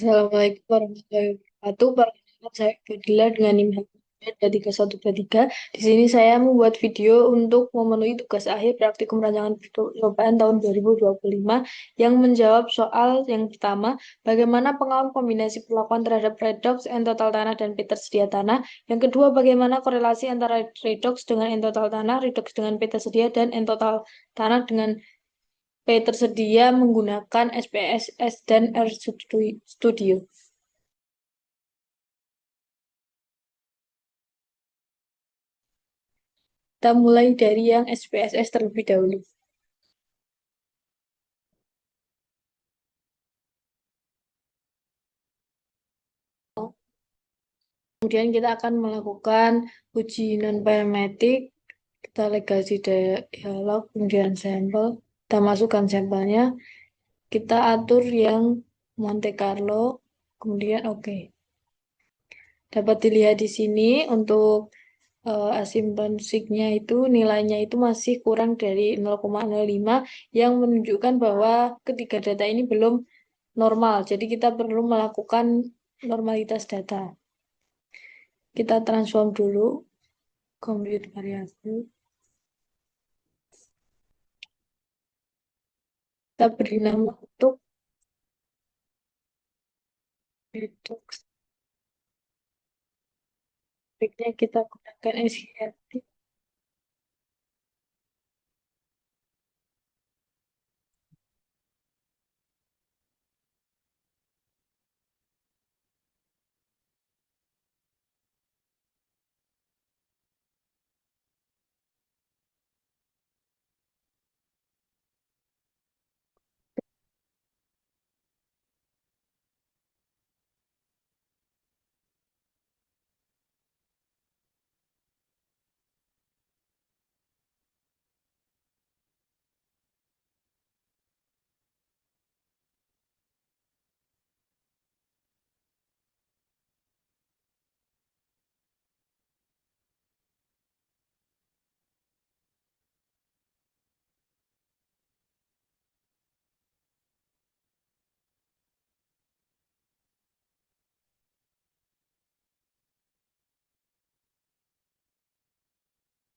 Assalamualaikum warahmatullahi wabarakatuh. Perkenalkan saya Fadila dengan NIM 3123. Di sini saya membuat video untuk memenuhi tugas akhir praktikum rancangan percobaan tahun 2025 yang menjawab soal yang pertama, bagaimana pengaruh kombinasi perlakuan terhadap redox, N total tanah, dan P tersedia tanah. Yang kedua, bagaimana korelasi antara redox dengan N total tanah, redox dengan P tersedia, dan N total tanah dengan P tersedia menggunakan SPSS dan RStudio. Kita mulai dari yang SPSS terlebih dahulu. Kemudian kita akan melakukan uji non-parametric, kita legasi dialog, kemudian sampel, kita masukkan sampelnya, kita atur yang Monte Carlo, kemudian oke. Dapat dilihat di sini untuk asimpansiknya itu nilainya itu masih kurang dari 0,05 yang menunjukkan bahwa ketiga data ini belum normal. Jadi kita perlu melakukan normalitas data. Kita transform dulu compute variable. Kita beri nama untuk redox. Baiknya kita gunakan SKRT.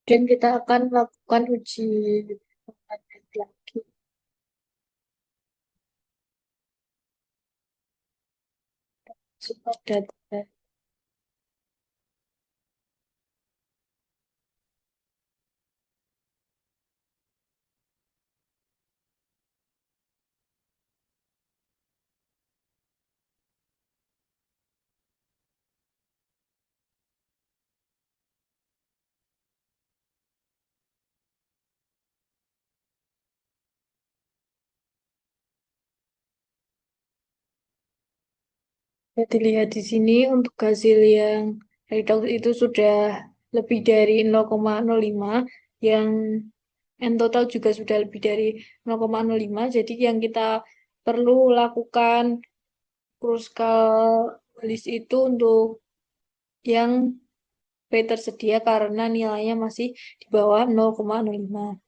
Dan kita akan melakukan uji lagi. Support data. Bisa dilihat di sini untuk hasil yang redox itu sudah lebih dari 0,05, yang N total juga sudah lebih dari 0,05. Jadi yang kita perlu lakukan Kruskal list itu untuk yang P tersedia karena nilainya masih di bawah 0,05.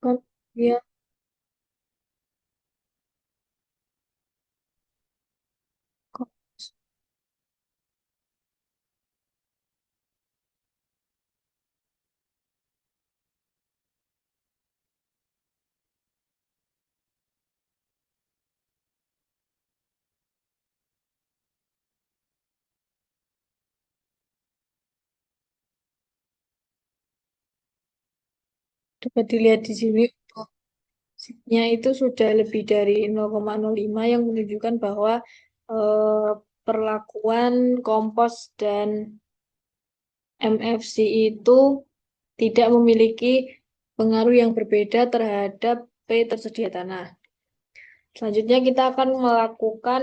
Kemudian dapat dilihat di sini untuk nya itu sudah lebih dari 0,05 yang menunjukkan bahwa eh, perlakuan kompos dan MFC itu tidak memiliki pengaruh yang berbeda terhadap P tersedia tanah. Selanjutnya kita akan melakukan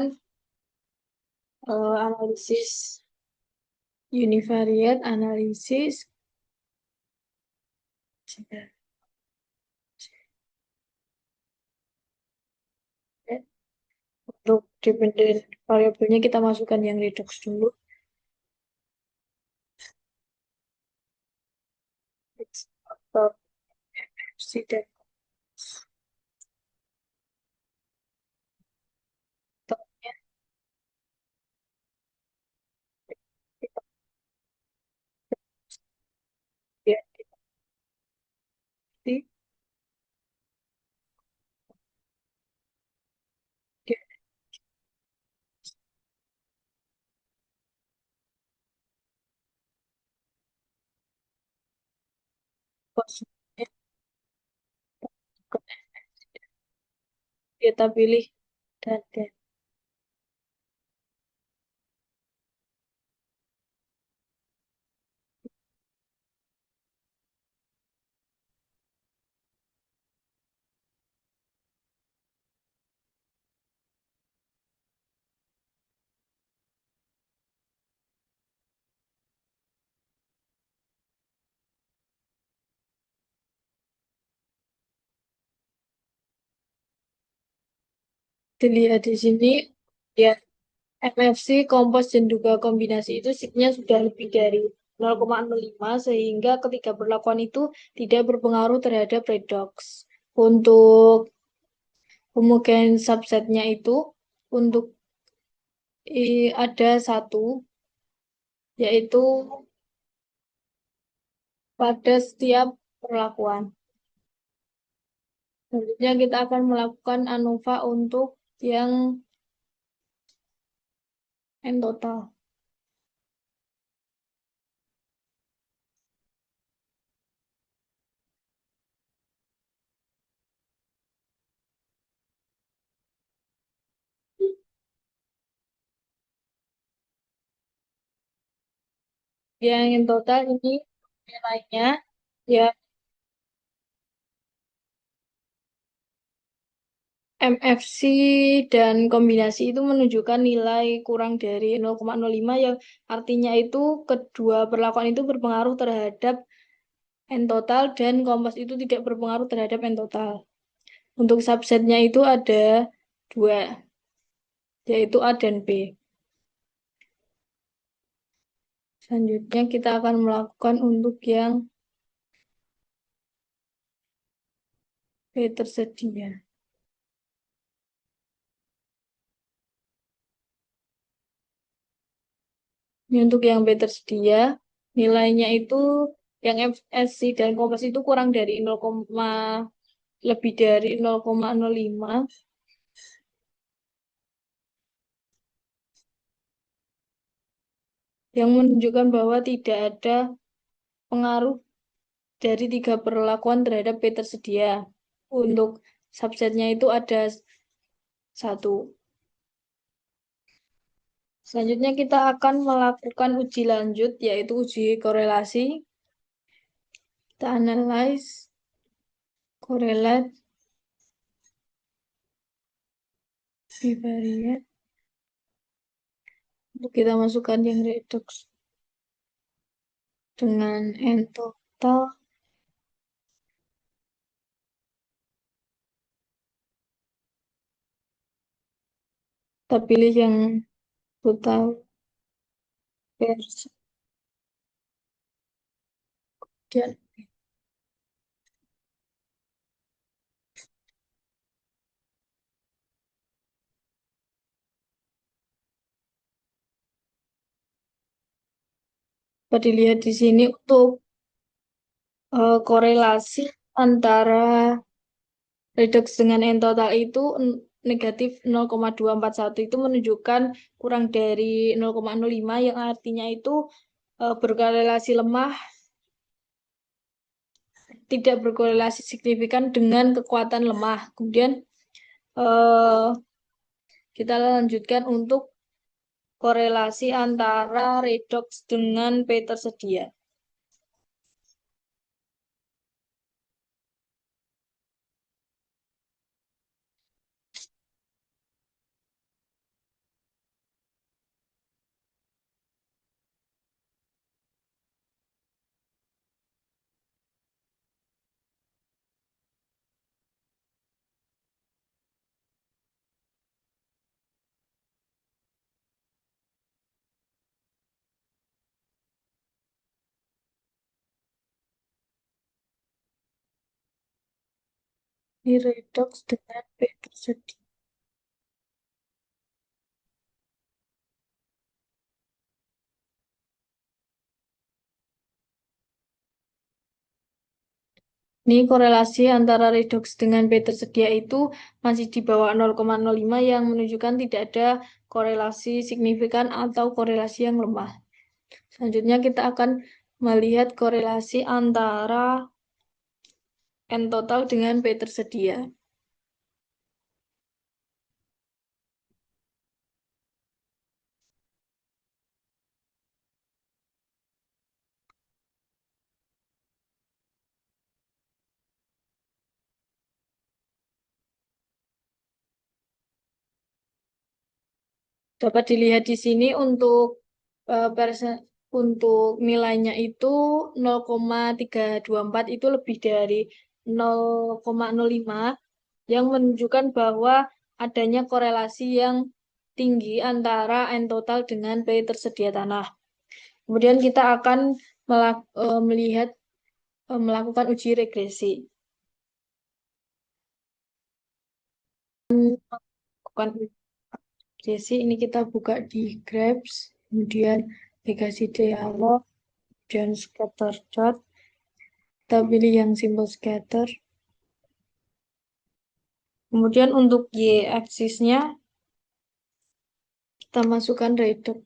analisis univariate analisis untuk dependent variabelnya kita masukkan yang redox dulu. Tidak. Ya, di, di, posnya kita pilih dan dilihat di sini ya MFC, kompos, dan juga kombinasi itu signya sudah lebih dari 0,05 sehingga ketika perlakuan itu tidak berpengaruh terhadap redox. Untuk pemakaian subsetnya itu untuk ada satu yaitu pada setiap perlakuan. Selanjutnya kita akan melakukan ANOVA untuk yang N total. Yang N total ini nilainya ya MFC dan kombinasi itu menunjukkan nilai kurang dari 0,05 yang artinya itu kedua perlakuan itu berpengaruh terhadap N total dan kompos itu tidak berpengaruh terhadap N total. Untuk subsetnya itu ada dua, yaitu A dan B. Selanjutnya kita akan melakukan untuk yang B tersedia. Ini untuk yang B tersedia, nilainya itu yang FSC dan kompas itu kurang dari 0, lebih dari 0,05 yang menunjukkan bahwa tidak ada pengaruh dari tiga perlakuan terhadap P tersedia. Untuk subsetnya itu ada satu. Selanjutnya kita akan melakukan uji lanjut, yaitu uji korelasi. Kita analyze, correlate, bivariate. Untuk kita masukkan yang redox dengan N total. Kita pilih yang total versi. Dan dapat dilihat di sini untuk korelasi antara redox dengan N total itu negatif 0,241 itu menunjukkan kurang dari 0,05 yang artinya itu berkorelasi lemah, tidak berkorelasi signifikan dengan kekuatan lemah. Kemudian eh, kita lanjutkan untuk korelasi antara redox dengan P tersedia. Ini redox dengan P tersedia. Ini korelasi antara redox dengan P tersedia itu masih di bawah 0,05 yang menunjukkan tidak ada korelasi signifikan atau korelasi yang lemah. Selanjutnya kita akan melihat korelasi antara N total dengan P tersedia. Dapat dilihat di sini untuk nilainya itu 0,324 itu lebih dari 0,05 yang menunjukkan bahwa adanya korelasi yang tinggi antara N total dengan P tersedia tanah. Kemudian kita akan melakukan uji regresi. Melakukan uji regresi ini kita buka di Grabs, kemudian aplikasi dialog, kemudian scatter dot. Kita pilih yang simbol scatter. Kemudian untuk y-aksisnya kita masukkan redox.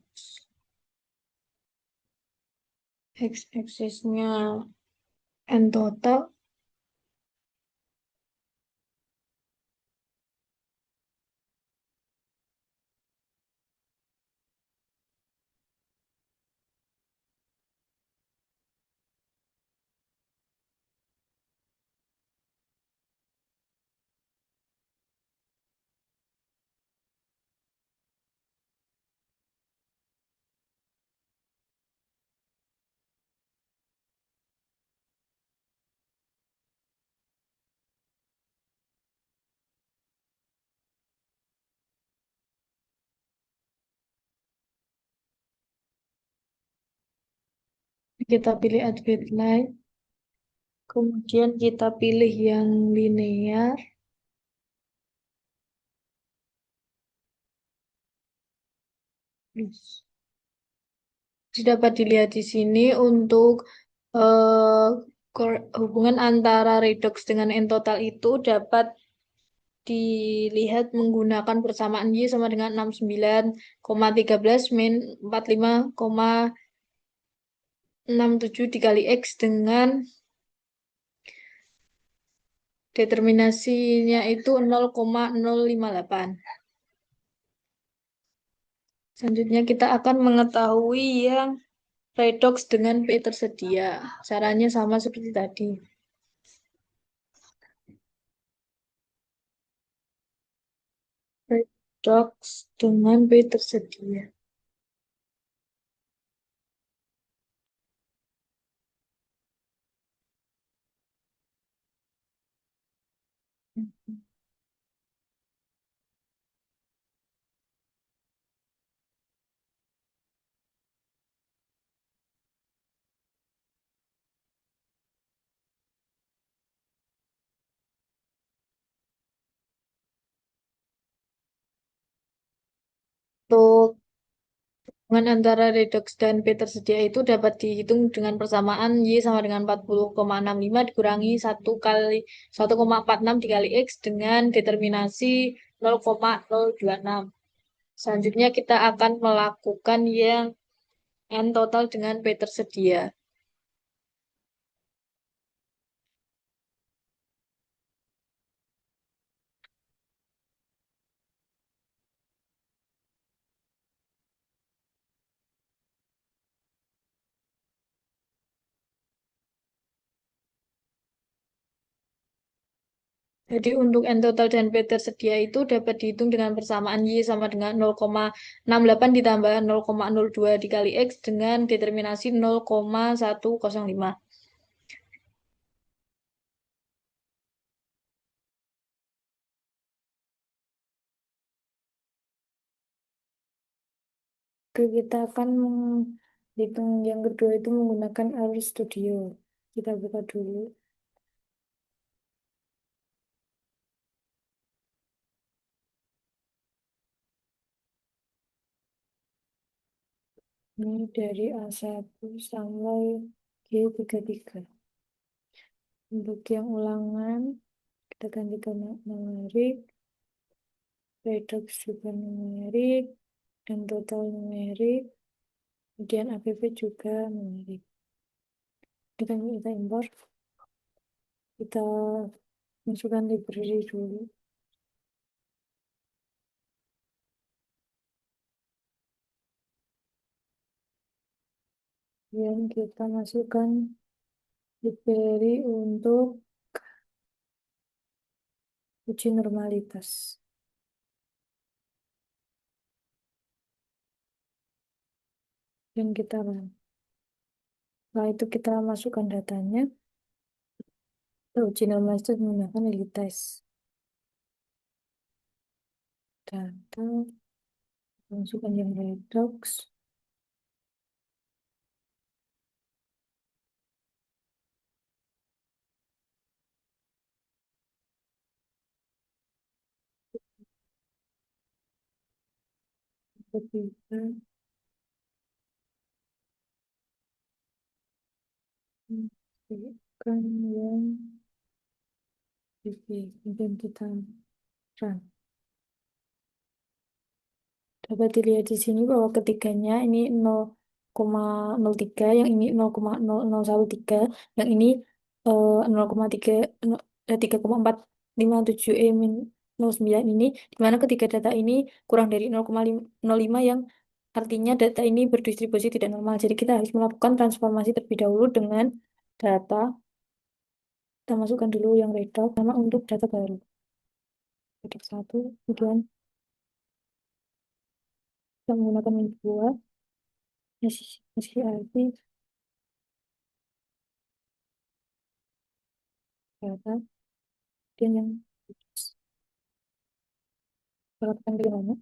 X-aksisnya N total. Kita pilih add line. Kemudian kita pilih yang linear. Dapat dilihat di sini untuk eh, hubungan antara redox dengan N total itu dapat dilihat menggunakan persamaan Y sama dengan 69,13 min 45,67 dikali X dengan determinasinya itu 0,058. Selanjutnya kita akan mengetahui yang redox dengan P tersedia. Caranya sama seperti tadi. Redox dengan P tersedia. Untuk hubungan antara redox dan P tersedia itu dapat dihitung dengan persamaan Y sama dengan 40,65 dikurangi 1,46 dikali X dengan determinasi 0,026. Selanjutnya kita akan melakukan yang N total dengan P tersedia. Jadi untuk N total dan P tersedia itu dapat dihitung dengan persamaan Y sama dengan 0,68 ditambah 0,02 dikali X dengan determinasi 0,105. Oke, kita akan menghitung yang kedua itu menggunakan R Studio. Kita buka dulu. Ini dari A1 sampai G33. Untuk yang ulangan, kita ganti ke numerik, redox juga numerik, dan total numerik, kemudian APP juga numerik. Kita impor, kita masukkan library dulu. Kemudian kita masukkan library untuk uji normalitas. Dan kita run. Setelah itu kita masukkan datanya. Kita uji normalitas menggunakan lili test. Data, masukkan yang redox. Ketiga, masukkan yang kemudian kita run. Dapat dilihat di sini bahwa ketiganya ini 0,03, yang ini 0,0013, yang ini 0,3, 3,457 9 ini, di mana ketiga data ini kurang dari 0,05, yang artinya data ini berdistribusi tidak normal. Jadi kita harus melakukan transformasi terlebih dahulu dengan data. Kita masukkan dulu yang redox sama untuk data baru. Redox 1, kemudian kita menggunakan min 2, SCRP, data, dan yang perhatikan bagaimana.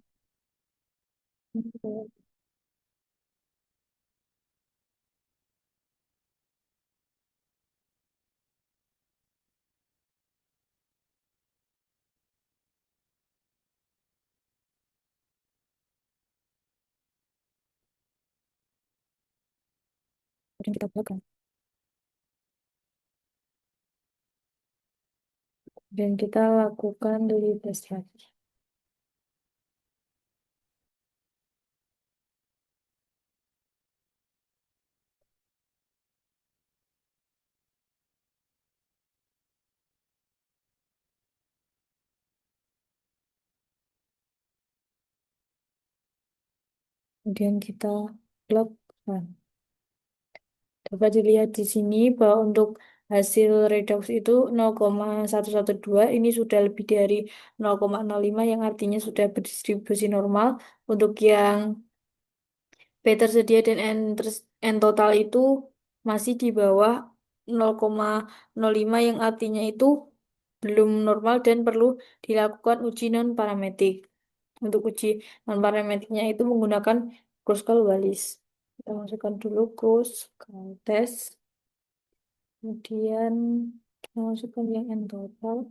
Kemudian kita buatkan. Dan kita lakukan dari tes lagi. Kemudian kita log run. Dapat dilihat di sini bahwa untuk hasil redox itu 0,112, ini sudah lebih dari 0,05, yang artinya sudah berdistribusi normal. Untuk yang B tersedia dan N total itu masih di bawah 0,05, yang artinya itu belum normal dan perlu dilakukan uji non-parametrik. Untuk uji non-parametriknya itu menggunakan Kruskal-Wallis. Kita masukkan dulu Kruskal-Test, kemudian kita masukkan yang N total.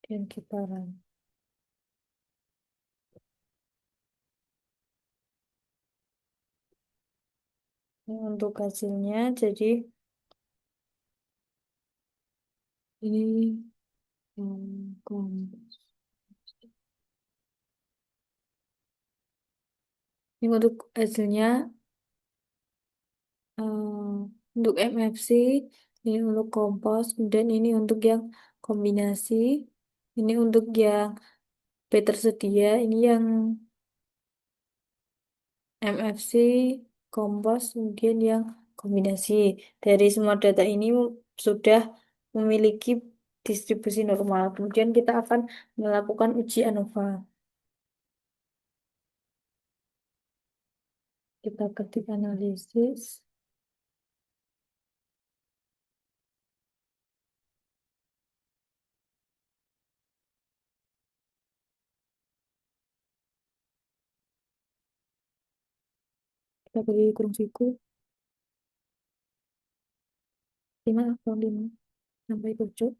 Dan kita run. Ini untuk hasilnya, jadi ini hmm, ini untuk hasilnya, untuk MFC, ini untuk kompos, kemudian ini untuk yang kombinasi, ini untuk yang B tersedia, ini yang MFC, kompos, kemudian yang kombinasi. Dari semua data ini sudah memiliki distribusi normal. Kemudian kita akan melakukan uji ANOVA. Kita ketik analisis. Kita beri kurung siku 5 atau 5 sampai 7.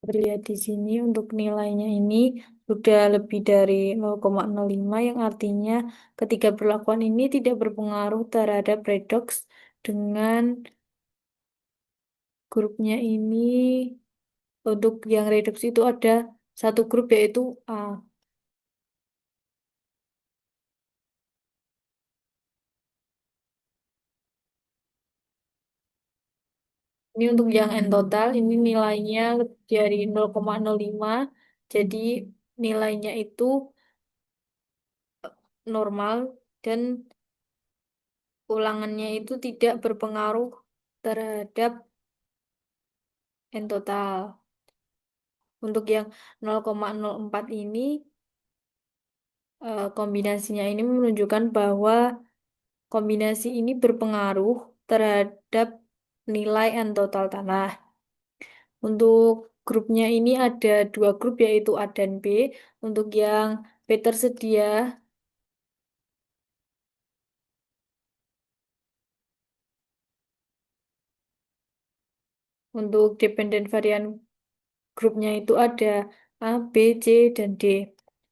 Lihat di sini untuk nilainya ini sudah lebih dari 0,05 yang artinya ketiga perlakuan ini tidak berpengaruh terhadap redox dengan grupnya ini. Untuk yang redox itu ada satu grup yaitu A. Ini untuk yang N total ini nilainya lebih dari 0,05. Jadi nilainya itu normal dan ulangannya itu tidak berpengaruh terhadap N total. Untuk yang 0,04 ini kombinasinya ini menunjukkan bahwa kombinasi ini berpengaruh terhadap nilai N total tanah. Untuk grupnya ini ada dua grup yaitu A dan B. Untuk yang B tersedia, untuk dependent varian grupnya itu ada A, B, C, dan D.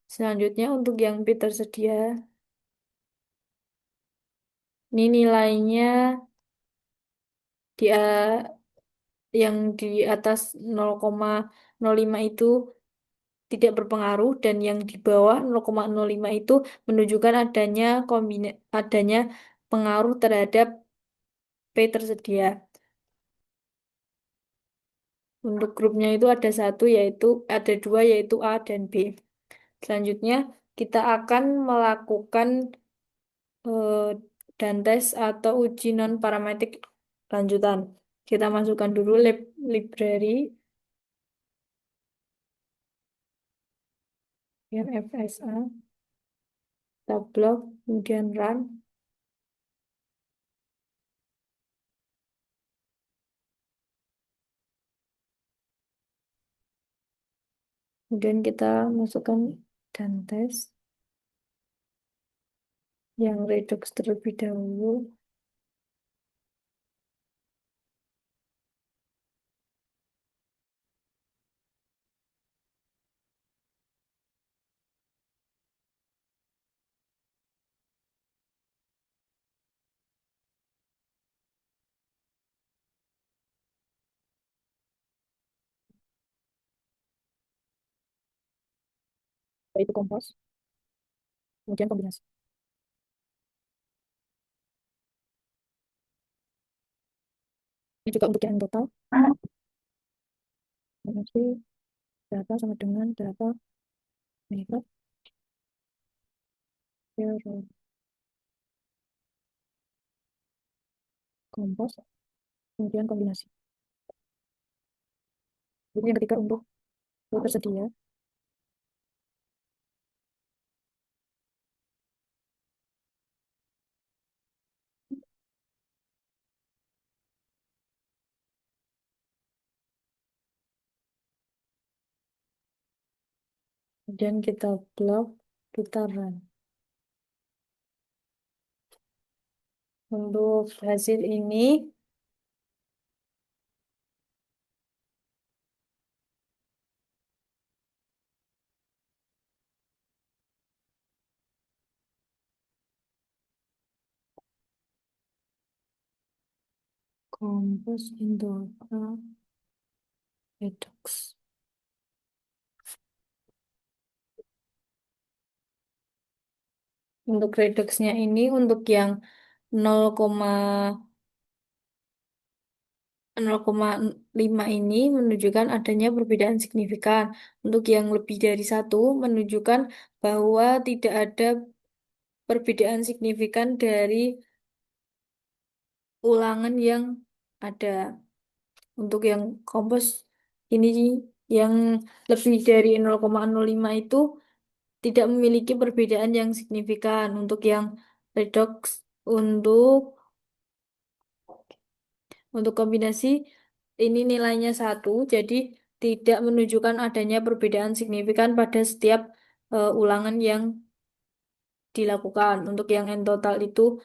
Selanjutnya untuk yang B tersedia, ini nilainya di yang di atas 0,05 itu tidak berpengaruh dan yang di bawah 0,05 itu menunjukkan adanya pengaruh terhadap P tersedia. Untuk grupnya itu ada ada dua yaitu A dan B. Selanjutnya kita akan melakukan eh, Dantes atau uji non parametrik lanjutan. Kita masukkan dulu library yang FSA, tabloid, kemudian run. Kemudian kita masukkan Dantes yang redox terlebih dahulu. Yaitu kompos, kemudian kombinasi. Ini juga untuk yang total. Kombinasi data sama dengan data merek kompos, kemudian kombinasi. Jadi yang ketiga untuk tersedia. Kemudian kita blok, kita run. Untuk hasil ini, kompos indolka redox. Untuk redoxnya ini, untuk yang 0,5 ini menunjukkan adanya perbedaan signifikan. Untuk yang lebih dari satu menunjukkan bahwa tidak ada perbedaan signifikan dari ulangan yang ada. Untuk yang kompos ini yang lebih dari 0,05 itu tidak memiliki perbedaan yang signifikan. Untuk yang redox, untuk untuk kombinasi ini nilainya satu, jadi tidak menunjukkan adanya perbedaan signifikan pada setiap ulangan yang dilakukan. Untuk yang n total itu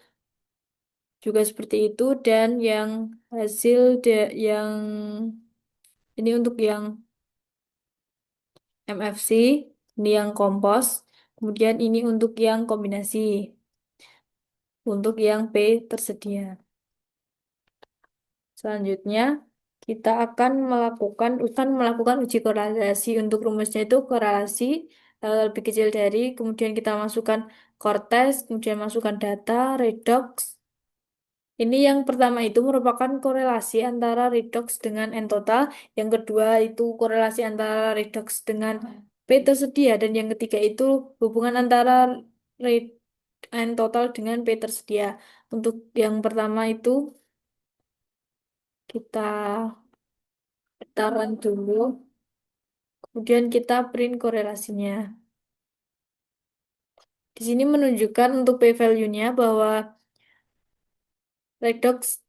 juga seperti itu, dan yang hasil yang ini untuk yang MFC, ini yang kompos, kemudian ini untuk yang kombinasi, untuk yang P tersedia. Selanjutnya, kita akan melakukan uji korelasi. Untuk rumusnya itu korelasi lebih kecil dari, kemudian kita masukkan Cortez, kemudian masukkan data, redox. Ini yang pertama itu merupakan korelasi antara redox dengan N total, yang kedua itu korelasi antara redox dengan P tersedia, dan yang ketiga itu hubungan antara re- N total dengan P tersedia. Untuk yang pertama itu kita taruh dulu, kemudian kita print korelasinya. Di sini menunjukkan untuk p-value-nya bahwa redox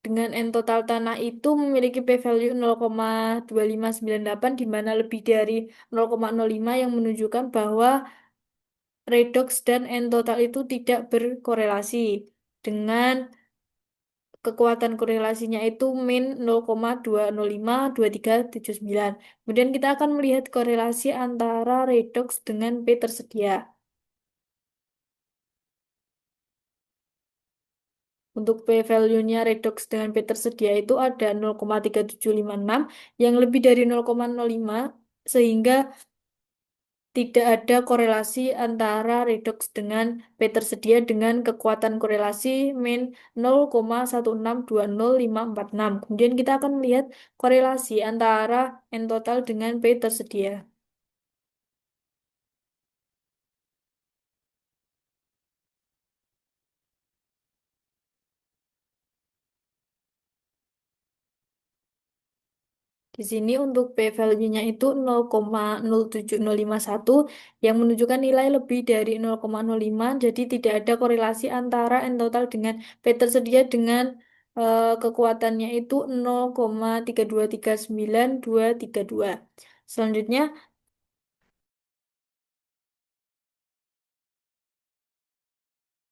dengan N total tanah itu memiliki p-value 0,2598, di mana lebih dari 0,05 yang menunjukkan bahwa redox dan N total itu tidak berkorelasi. Dengan kekuatan korelasinya itu min 0,2052379. Kemudian kita akan melihat korelasi antara redox dengan P tersedia. Untuk p-value-nya redox dengan P tersedia itu ada 0,3756 yang lebih dari 0,05, sehingga tidak ada korelasi antara redox dengan P tersedia dengan kekuatan korelasi min 0,1620546. Kemudian kita akan melihat korelasi antara N total dengan P tersedia. Di sini untuk p-value-nya itu 0,07051 yang menunjukkan nilai lebih dari 0,05, jadi tidak ada korelasi antara N total dengan P tersedia dengan kekuatannya itu 0,3239232. Selanjutnya,